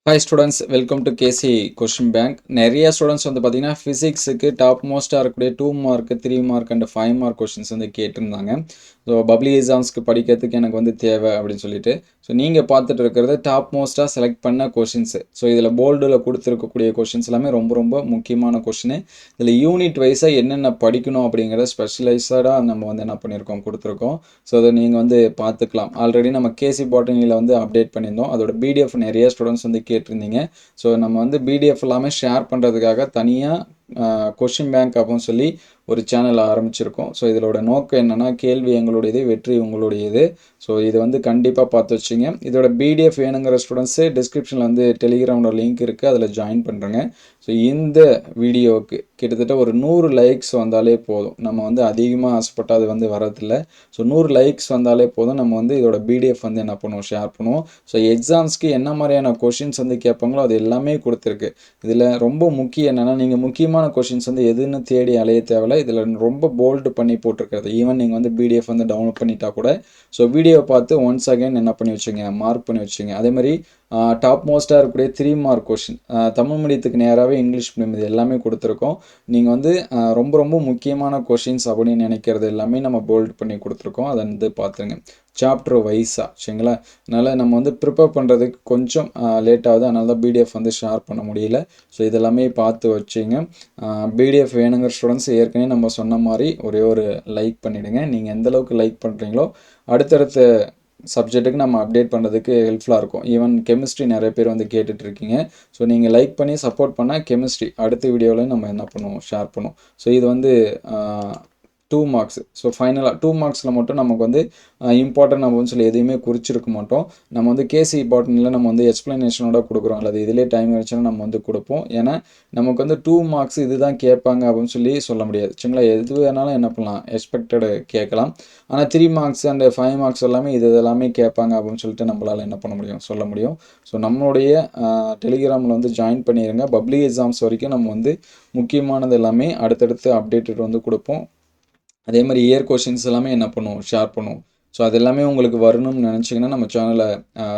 Hi students, welcome to KC Question Bank. நிறைய students வந்து பார்த்தீங்கன்னா ஃபிசிக்ஸுக்கு டாப் மோஸ்ட்டாக இருக்கக்கூடிய 2 mark 3 mark and 5 mark questions வந்து கேட்டிருந்தாங்க. ஸோ பப்ளிக் எக்ஸாம்ஸ்க்கு படிக்கிறதுக்கு எனக்கு வந்து தேவை அப்படின்னு சொல்லிட்டு ஸோ நீங்கள் பார்த்துட்டு இருக்கிறது டாப் மோஸ்ட்டாக செலக்ட் பண்ண கொஷின்ஸு. ஸோ இதில் போல்டில் கொடுத்துருக்கக்கூடிய கொஷின்ஸ் எல்லாமே ரொம்ப ரொம்ப முக்கியமான கொஷின். இதில் யூனிட் வைஸாக என்னென்ன படிக்கணும் அப்படிங்கிறத ஸ்பெஷலைஸ்டாக நம்ம வந்து என்ன பண்ணியிருக்கோம் கொடுத்துருக்கோம். ஸோ அதை நீங்கள் வந்து பார்த்துக்கலாம். ஆல்ரெடி நம்ம கேசி பாட்டனியில் வந்து அப்டேட் பண்ணியிருந்தோம். அதோட பிடிஎஃப் நிறைய ஸ்டூடெண்ட்ஸ் வந்து கேட்டிருந்தீங்க. ஸோ நம்ம வந்து பிடிஎஃப் எல்லாமே ஷேர் பண்ணுறதுக்காக தனியாக கொஷின் பேங்க் அப்படின்னு சொல்லி ஒரு சேனல் ஆரம்பிச்சிருக்கோம். ஸோ இதோட நோக்கம் என்னென்னா, கேள்வி எங்களுடையது, வெற்றி உங்களுடையது. ஸோ இது வந்து கண்டிப்பாக பார்த்து வச்சுங்க. இதோட பிடிஎஃப் வேணுங்கிற ஸ்டூடெண்ட்ஸு டிஸ்கிரிப்ஷனில் வந்து டெலிகிராமோட லிங்க் இருக்குது, அதில் ஜாயின் பண்ணுறேங்க. ஸோ இந்த வீடியோவுக்கு கிட்டத்தட்ட ஒரு 100 லைக்ஸ் வந்தாலே போதும். நம்ம வந்து அதிகமாக ஆசைப்பட்டு அது வந்து வரதில்லை. ஸோ 100 லைக்ஸ் வந்தாலே போதும். நம்ம வந்து இதோட பிடிஎஃப் வந்து என்ன பண்ணுவோம், ஷேர் பண்ணுவோம். ஸோ எக்ஸாம்ஸ்க்கு என்ன மாதிரியான கொஷின்ஸ் வந்து கேட்பாங்களோ அது எல்லாமே கொடுத்துருக்கு. இதில் ரொம்ப முக்கியம் என்னென்னா, நீங்கள் முக்கியமான கொஷின்ஸ் வந்து எதுன்னு தேடி அலைய தேவையில்ல. இதில் ரொம்ப போல்டு பண்ணி போட்டிருக்கிறது. ஈவன் நீங்கள் வந்து பிடிஎஃப் வந்து டவுன்லோட் பண்ணிட்டா கூட ஸோ வீடியோவை பார்த்து ஒன்ஸ் அகைன் என்ன பண்ணி வச்சுங்க, மார்க் பண்ணி வச்சுங்க. அதே மாதிரி டாப் மோஸ்ட்டாக இருக்கக்கூடிய 3 மார்க் கொஷின் தமிழ் மீடியத்துக்கு நேராகவே இங்கிலீஷ் மீடியம் இது எல்லாமே கொடுத்துருக்கோம். நீங்கள் வந்து ரொம்ப ரொம்ப முக்கியமான கொஷின்ஸ் அப்படின்னு நினைக்கிறது எல்லாமே நம்ம போல்டு பண்ணி கொடுத்துருக்கோம். அதை வந்து பார்த்துருங்க சாப்டர் வைஸாக. சரிங்களா? அதனால் நம்ம வந்து ப்ரிப்பேர் பண்ணுறதுக்கு கொஞ்சம் லேட் ஆகுது. அதனால தான் பிடிஎஃப் வந்து ஷேர் பண்ண முடியல. ஸோ இதெல்லாமே பார்த்து வச்சுங்க. பிடிஎஃப் வேணுங்கிற ஸ்டூடெண்ட்ஸ் ஏற்கனவே நம்ம சொன்ன மாதிரி ஒரே ஒரு லைக் பண்ணிவிடுங்க. நீங்கள் எந்தளவுக்கு லைக் பண்ணுறீங்களோ அடுத்தடுத்த சப்ஜெக்ட்டுக்கு நம்ம அப்டேட் பண்ணுறதுக்கு ஹெல்ப்ஃபுல்லாக இருக்கும். ஈவன் கெமிஸ்ட்ரி நிறைய பேர் வந்து கேட்டுட்ருக்கீங்க. ஸோ நீங்கள் லைக் பண்ணி சப்போர்ட் பண்ணால் கெமிஸ்ட்ரி அடுத்த வீடியோவில் நம்ம என்ன பண்ணுவோம், ஷேர் பண்ணுவோம். ஸோ இது வந்து 2 மார்க்ஸ். ஸோ ஃபைனலாக 2 மார்க்ஸில் மட்டும் நமக்கு வந்து இம்பார்ட்டன்ட் அப்படின்னு சொல்லி எதையுமே குறிச்சிருக்க மாட்டோம். நம்ம வந்து கேசி இம்பார்ட்டன்ட்டில் நம்ம வந்து எக்ஸ்ப்ளனேஷனோட கொடுக்குறோம். அல்லது இதிலே டைம் வச்சுன்னா நம்ம வந்து கொடுப்போம். ஏன்னா நமக்கு வந்து 2 மார்க்ஸ் இதுதான் கேட்பாங்க அப்படின்னு சொல்லி சொல்ல முடியாது. சரிங்களா? எது வேணாலும் என்ன பண்ணலாம், எக்ஸ்பெக்டடு கேட்கலாம். ஆனால் 3 மார்க்ஸ் அண்ட் 5 மார்க்ஸ் எல்லாமே இது எல்லாமே கேட்பாங்க அப்படின்னு சொல்லிட்டு நம்மளால் என்ன பண்ண முடியும், சொல்ல முடியும். ஸோ நம்மளுடைய டெலிகிராமில் வந்து ஜாயின் பண்ணிடுங்க. பப்ளிக் எக்ஸாம்ஸ் வரைக்கும் நம்ம வந்து முக்கியமானது எல்லாமே அடுத்தடுத்து அப்டேட்டட் வந்து கொடுப்போம். அதே மாதிரி இயர் கொஷின்ஸ் எல்லாமே என்ன பண்ணுவோம், ஷேர் பண்ணுவோம். ஸோ அது எல்லாமே உங்களுக்கு வரணும்னு நினச்சிங்கன்னா நம்ம சேனலை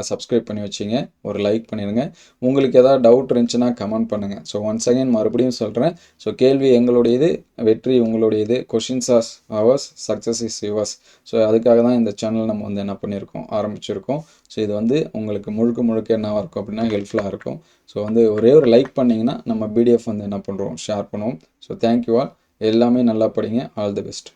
சப்ஸ்கிரைப் பண்ணி வச்சுங்க, ஒரு லைக் பண்ணிடுங்க. உங்களுக்கு எதாவது டவுட் இருந்துச்சுன்னா கமெண்ட் பண்ணுங்கள். ஸோ ஒன்ஸ் அகைன் மறுபடியும் சொல்கிறேன். ஸோ கேள்வி எங்களுடையது, வெற்றி உங்களுடையது. Questions are ours, success is yours. So அதுக்காக தான் இந்த சேனல் நம்ம வந்து என்ன பண்ணியிருக்கோம், ஆரம்பிச்சிருக்கோம். ஸோ இது வந்து உங்களுக்கு முழுக்க முழுக்க என்னவாக இருக்கும் அப்படின்னா ஹெல்ப்ஃபுல்லாக இருக்கும். ஸோ வந்து ஒரே ஒரு லைக் பண்ணிங்கன்னா நம்ம பிடிஎஃப் வந்து என்ன பண்ணுறோம், ஷேர் பண்ணுவோம். So thank you all. எல்லாமே நல்லா படிங்க. All the best.